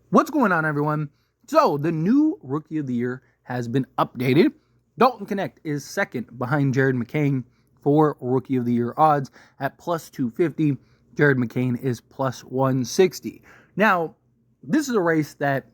What's going on, everyone? So, the new Rookie of the Year has been updated. Dalton Knecht is second behind Jared McCain for Rookie of the Year odds at plus 250. Jared McCain is plus 160. Now, this is a race that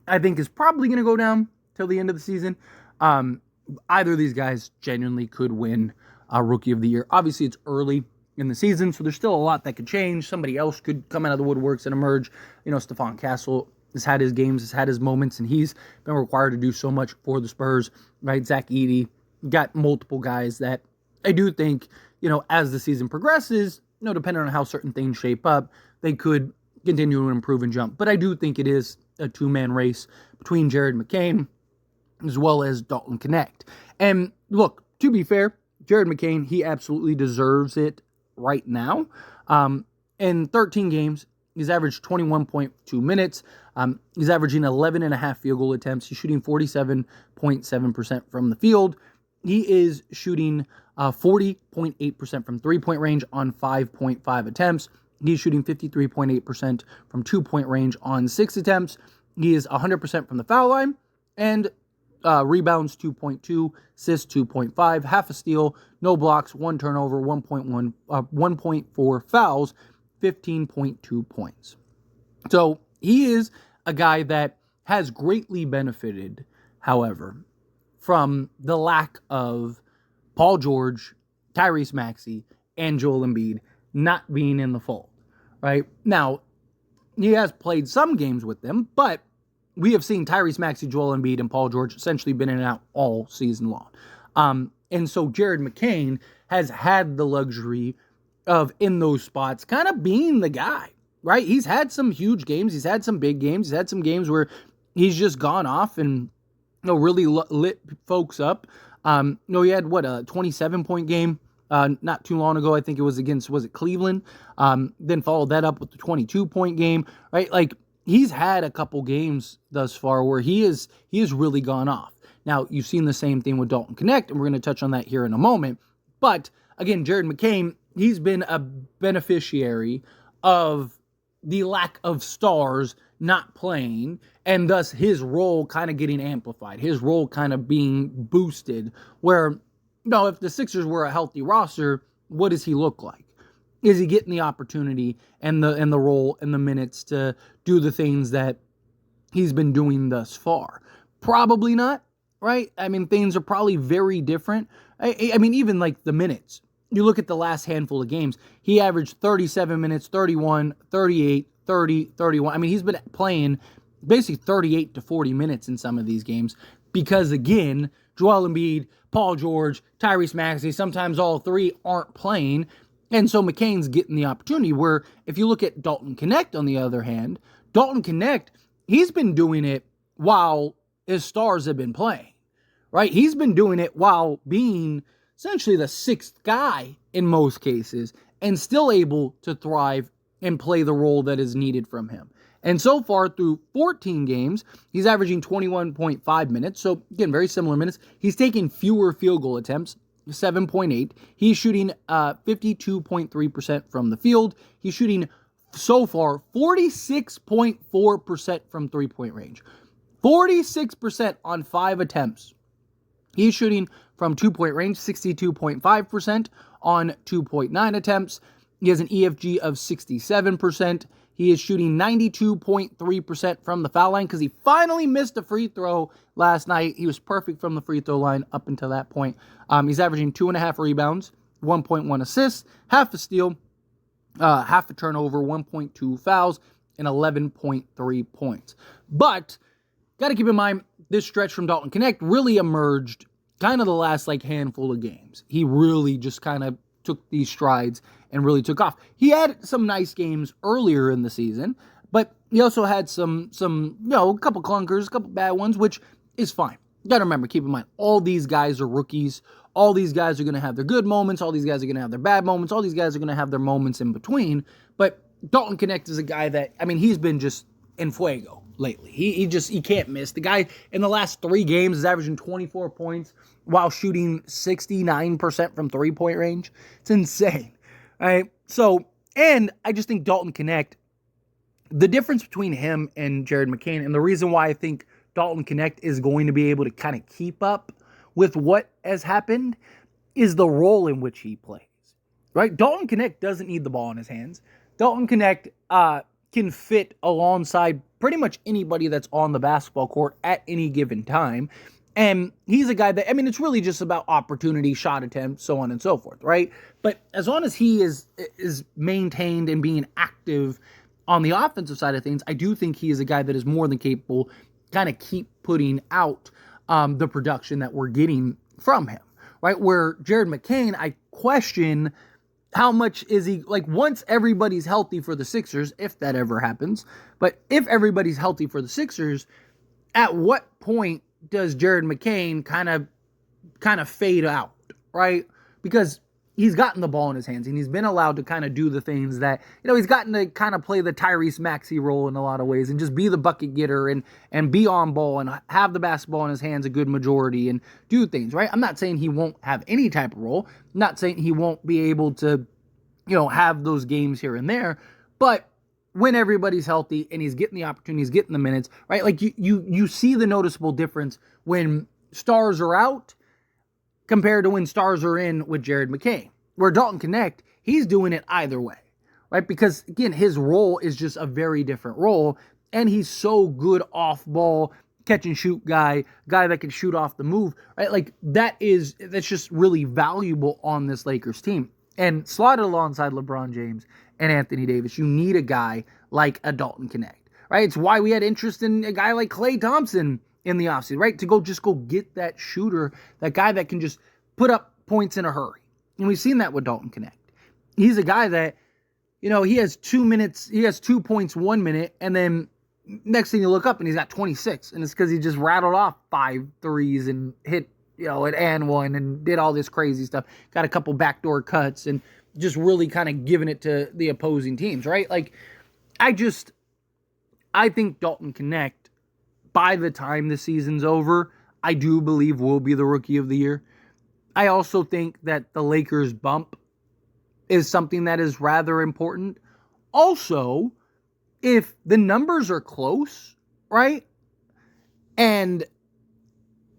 I think is probably going to go down till the end of the season. Either of these guys genuinely could win Rookie of the Year. Obviously, it's early in the season, so there's still a lot that could change. Somebody else could come out of the woodworks and emerge. Stephon Castle has had his games, has had his moments, and he's been required to do so much for the Spurs, right? Zach Edey, got multiple guys that I do think, as the season progresses, depending on how certain things shape up, they could continue to improve and jump. But I do think it is a two-man race between Jared McCain as well as Dalton Knecht. And look, to be fair, Jared McCain, he absolutely deserves it right now. In 13 games, he's averaged 21.2 minutes. He's averaging 11.5 field goal attempts. He's shooting 47.7% from the field. He is shooting 40.8% from three-point range on 5.5 attempts. He's shooting 53.8% from two-point range on 6 attempts. He is 100% from the foul line, and rebounds 2.2, assists 2.5, half a steal, no blocks, 1 turnover, 1.4 fouls, 15.2 points. So he is a guy that has greatly benefited, however, from the lack of Paul George, Tyrese Maxey, and Joel Embiid not being in the fold, right? Now, he has played some games with them, but we have seen Tyrese Maxey, Joel Embiid, and Paul George essentially been in and out all season long. And so Jared McCain has had the luxury of, in those spots, kind of being the guy, right? He's had some huge games. He's had some big games. He's had some games where he's just gone off and really lit folks up. He had, a 27-point game not too long ago. I think it was against, Cleveland? Then followed that up with the 22-point game, right? Like, he's had a couple games thus far where he has really gone off. Now, you've seen the same thing with Dalton Knecht, and we're going to touch on that here in a moment. But, again, Jared McCain, he's been a beneficiary of the lack of stars not playing, and thus his role kind of getting amplified, his role kind of being boosted, where, if the Sixers were a healthy roster, what does he look like? Is he getting the opportunity and the role and the minutes to do the things that he's been doing thus far? Probably not, right? I mean, things are probably very different. I mean, even like the minutes. You look at the last handful of games, he averaged 37 minutes, 31, 38, 30, 31. I mean, he's been playing basically 38 to 40 minutes in some of these games because, again, Joel Embiid, Paul George, Tyrese Maxey, sometimes all three aren't playing. And so McCain's getting the opportunity, where if you look at Dalton Knecht, on the other hand, Dalton Knecht, he's been doing it while his stars have been playing, right? He's been doing it while being essentially the sixth guy in most cases and still able to thrive and play the role that is needed from him. And so far, through 14 games, he's averaging 21.5 minutes. So, again, very similar minutes. He's taking fewer field goal attempts, 7.8. He's shooting 52.3% from the field. He's shooting, so far, 46.4% from three-point range. 46% on 5 attempts. He's shooting from two-point range, 62.5% on 2.9 attempts. He has an EFG of 67%. He is shooting 92.3% from the foul line because he finally missed a free throw last night. He was perfect from the free throw line up until that point. He's averaging 2.5 rebounds, 1.1 assists, half a steal, half a turnover, 1.2 fouls, and 11.3 points. But got to keep in mind, this stretch from Dalton Knecht really emerged kind of the last handful of games. He really just kind of took these strides and really took off. He had some nice games earlier in the season, but he also had some a couple clunkers, a couple bad ones, which is fine. You got to remember, keep in mind, all these guys are rookies. All these guys are going to have their good moments. All these guys are going to have their bad moments. All these guys are going to have their moments in between. But Dalton Knecht is a guy that, he's been just en fuego lately. He can't miss. The guy in the last 3 games is averaging 24 points while shooting 69% from three-point range. It's insane. All right. So, and I just think Dalton Knecht the difference between him and Jared McCain, and the reason why I think Dalton Knecht is going to be able to kind of keep up with what has happened, is the role in which he plays. Right? Dalton Knecht doesn't need the ball in his hands. Dalton Knecht can fit alongside pretty much anybody that's on the basketball court at any given time. And he's a guy that, I mean, it's really just about opportunity, shot attempts, so on and so forth, right? But as long as he is maintained and being active on the offensive side of things, I do think he is a guy that is more than capable kind of keep putting out the production that we're getting from him, right? Where Jared McCain, I question how much is he, like, once everybody's healthy for the Sixers, if that ever happens, but if everybody's healthy for the Sixers, at what point does Jared McCain kind of fade out, right? Because he's gotten the ball in his hands and he's been allowed to kind of do the things that, he's gotten to kind of play the Tyrese Maxey role in a lot of ways and just be the bucket getter and be on ball and have the basketball in his hands a good majority and do things, right? I'm not saying he won't have any type of role. I'm not saying he won't be able to, have those games here and there, but when everybody's healthy and he's getting the opportunities, getting the minutes, right? Like you see the noticeable difference when stars are out compared to when stars are in with Jared McCain. Where Dalton Knecht, he's doing it either way, right? Because again, his role is just a very different role, and he's so good off ball, catch and shoot guy that can shoot off the move, right? Like that's just really valuable on this Lakers team. And slotted alongside LeBron James and Anthony Davis, you need a guy like a Dalton Knecht, right? It's why we had interest in a guy like Klay Thompson in the offseason, right? To go get that shooter, that guy that can just put up points in a hurry. And we've seen that with Dalton Knecht. He's a guy that, he has 2 minutes, he has 2 points 1 minute, and then next thing you look up and he's got 26. And it's because he just rattled off 5 threes and hit, an and one and did all this crazy stuff. Got a couple backdoor cuts and just really kind of giving it to the opposing teams, right? Like, I think Dalton Knecht, by the time the season's over, I do believe will be the Rookie of the Year. I also think that the Lakers bump is something that is rather important. Also, if the numbers are close, right, and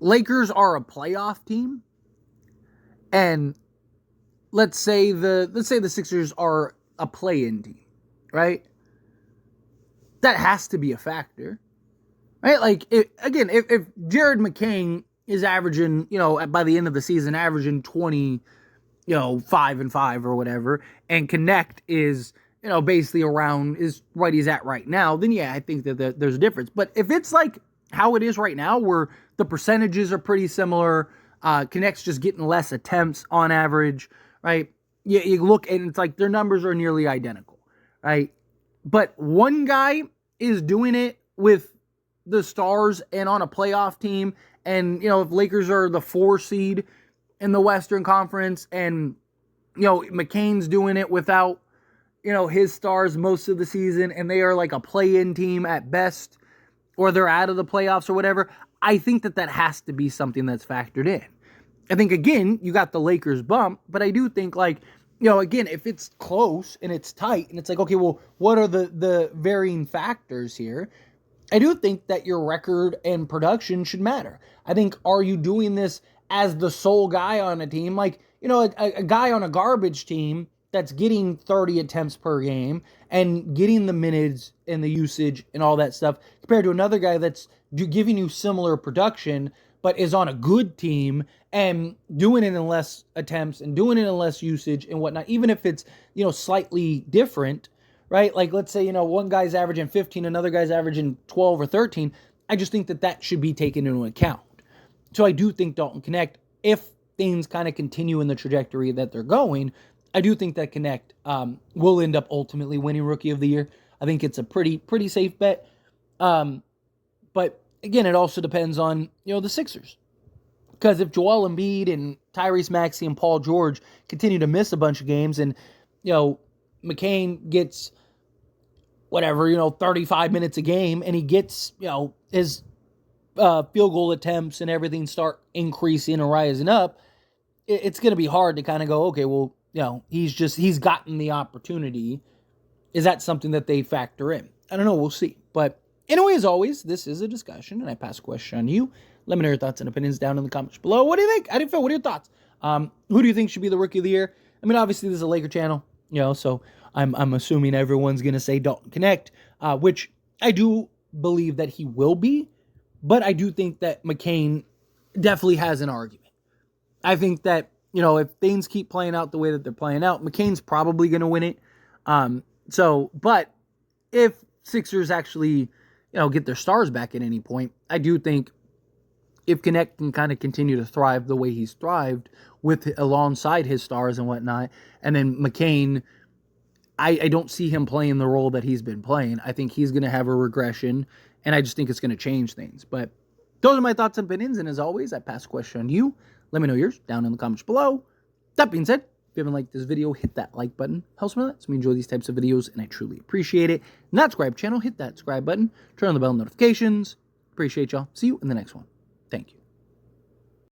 Lakers are a playoff team, and let's say the Sixers are a play-in team, right? That has to be a factor, right? Like, if Jared McCain is averaging, by the end of the season, averaging 20, 5-5 or whatever, and Knecht is, basically around is right he's at right now, then yeah, I think that there's a difference. But if it's like how it is right now, where the percentages are pretty similar, Knecht's just getting less attempts on average, right? You look and it's like their numbers are nearly identical, right? But one guy is doing it with the stars and on a playoff team, and if Lakers are the 4 seed in the Western Conference, and McCain's doing it without his stars most of the season, and they are like a play-in team at best, or they're out of the playoffs or whatever, I think that has to be something that's factored in. I think, again, you got the Lakers bump, but I do think, like, again, if it's close and it's tight and it's like, okay, well, what are the varying factors here? I do think that your record and production should matter. I think, are you doing this as the sole guy on a team? Like, a guy on a garbage team that's getting 30 attempts per game and getting the minutes and the usage and all that stuff, compared to another guy that's giving you similar production but is on a good team and doing it in less attempts and doing it in less usage and whatnot, even if it's, slightly different, right? Like, let's say, one guy's averaging 15, another guy's averaging 12 or 13. I just think that should be taken into account. So I do think Dalton Knecht, if things kind of continue in the trajectory that they're going, I do think that Knecht will end up ultimately winning Rookie of the Year. I think it's a pretty safe bet. But again, it also depends on, the Sixers. Because if Joel Embiid and Tyrese Maxey and Paul George continue to miss a bunch of games, and, McCain gets 35 minutes a game, and he gets, his field goal attempts and everything start increasing and rising up, it's going to be hard to kind of go, okay, well, he's gotten the opportunity. Is that something that they factor in? I don't know. We'll see. But anyway, as always, this is a discussion, and I pass a question on you. Let me know your thoughts and opinions down in the comments below. What do you think? How do you feel? What are your thoughts? Who do you think should be the Rookie of the Year? I mean, obviously, this is a Laker channel, so I'm assuming everyone's going to say Dalton Knecht, which I do believe that he will be, but I do think that McCain definitely has an argument. I think that, if things keep playing out the way that they're playing out, McCain's probably going to win it. But if Sixers actually, get their stars back at any point, I do think if Knecht can kind of continue to thrive the way he's thrived alongside his stars and whatnot, and then McCain, I don't see him playing the role that he's been playing. I think he's going to have a regression, and I just think it's going to change things. But those are my thoughts and opinions, and as always, I pass a question on you. Let me know yours down in the comments below. That being said, if you haven't liked this video, hit that like button. Helps me a lot. So we enjoy these types of videos, and I truly appreciate it. Not subscribe channel, hit that subscribe button. Turn on the bell notifications. Appreciate y'all. See you in the next one. Thank you.